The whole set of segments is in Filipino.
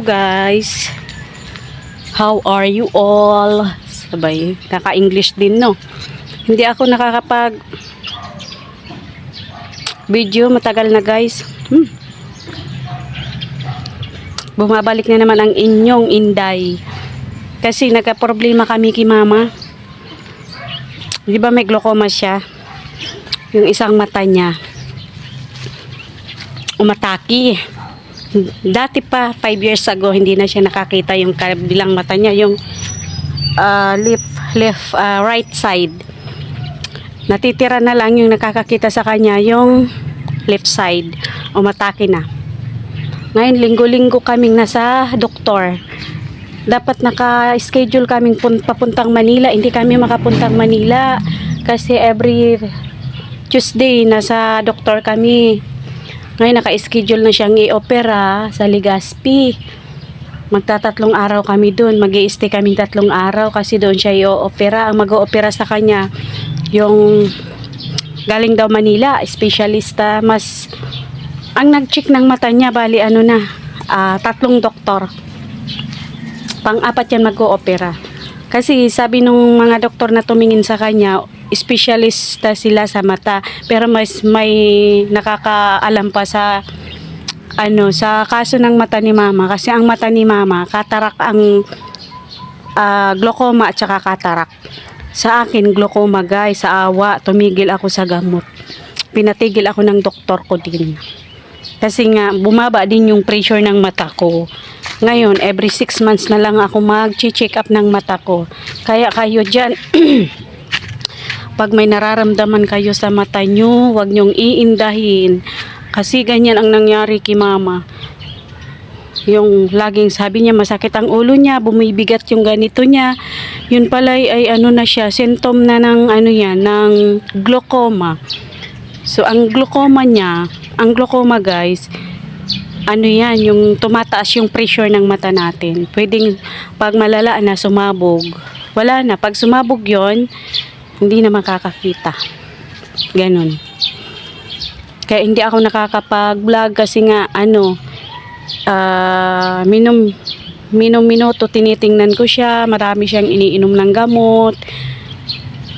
guys, how are you all? Sabay, naka-English din no. Hindi ako nakakapag video matagal na guys. Bumabalik na naman ang inyong Inday. Kasi nagka-problema kami kay mama. Di ba may glaucoma siya? Yung isang mata niya umataki. Dati pa 5 years ago hindi na siya nakakita yung kabilang mata niya, yung right side. Natitira na lang yung nakakakita sa kanya yung left side. Umataki na. Ngayon linggo-linggo kaming nasa doktor. Dapat naka-schedule kaming papuntang Manila. Hindi kami makapuntang Manila kasi every Tuesday nasa doktor kami. Ngayon naka-schedule na siyang i-opera sa Legazpi. Magtatatlong araw kami doon. Mag-i-stay kami 3 araw kasi doon siya i-opera. Ang mag-o-opera sa kanya yung galing daw Manila, specialista. Mas ang nag-check ng mata niya bali 3 doktor. Pang-4 yan mag-o-opera. Kasi sabi nung mga doktor na tumingin sa kanya, specialista sila sa mata, pero may nakakaalam pa sa sa kaso ng mata ni mama, kasi ang mata ni mama katarak ang glaucoma at saka katarak. Sa akin glaucoma guys, sa awa tumigil ako sa gamot, pinatigil ako ng doktor ko din kasi nga bumaba din yung pressure ng mata ko. Ngayon every 6 months na lang ako mag-check up ng mata ko. Kaya kayo dyan pag may nararamdaman kayo sa mata nyo, huwag nyong iindahin. Kasi ganyan ang nangyari kay mama. Yung laging sabi niya masakit ang ulo niya, bumibigat yung ganito niya. Yun pala ay na siya, symptom na ng ng glaucoma. So ang glaucoma guys, yan, yung tumataas yung pressure ng mata natin. Pwedeng pag malala na sumabog, wala na. Pag sumabog yon, hindi na makakakita. Ganun. Kaya hindi ako nakakapag-vlog kasi nga minuto tinitingnan ko siya. Marami siyang iniinom ng gamot.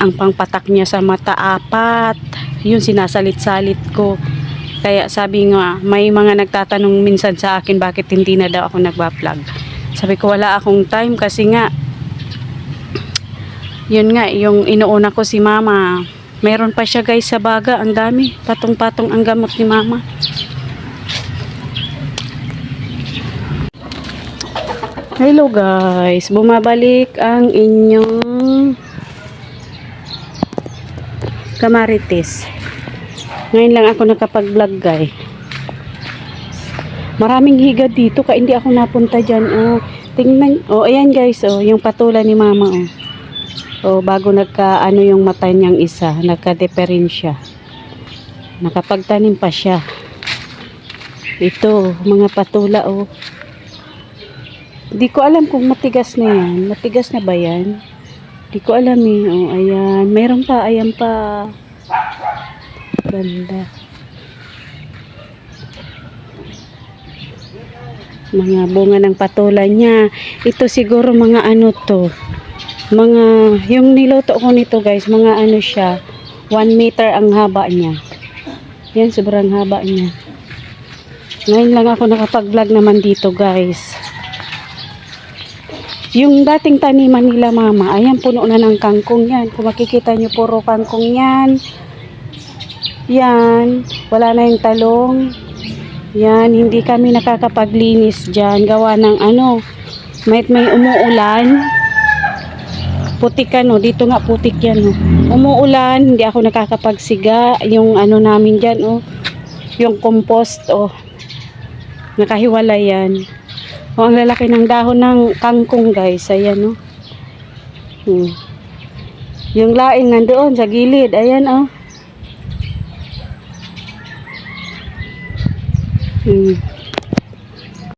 Ang pangpatak niya sa mata 4. Yun sinasalit-salit ko. Kaya sabi nga, may mga nagtatanong minsan sa akin bakit hindi na daw ako nagba-vlog. Sabi ko wala akong time kasi nga yun nga, yung inuuna ko si mama. Meron pa siya guys sa baga. Ang dami. Patong-patong ang gamot ni mama. Hello guys. Bumabalik ang inyong Kamarites. Ngayon lang ako nakapag-vlog guys. Maraming higa dito kaya hindi ako napunta dyan. Tingnan. Ayan guys. Yung patula ni mama. Bago nagka yung mata niyang isa, nagka-diferensya. Nakapagtanim pa siya. Ito, mga patula Di ko alam kung matigas na yan. Matigas na ba yan? Di ko alam ayan. Mayroon pa, ayan pa. Ganda. Mga bunga ng patula niya. Ito siguro mga to. Yung niluto ko nito guys, mga siya, 1 meter ang haba niya. Yan, sobrang haba niya. Ngayon lang ako nakapag-vlog naman dito guys. Yung dating taniman nila mama, ayan, puno na ng kangkong yan. Kung makikita nyo, puro kangkong yan. Yan, wala na yung talong. Yan, hindi kami nakakapaglinis dyan. Gawa ng may umuulan. Putik dito nga putik yan umuulan, hindi ako nakakapagsiga. Yung namin dyan yung compost nakahiwalay yan. Ang lalaki ng dahon ng kangkong guys, ayan yung laing nandoon sa gilid, ayan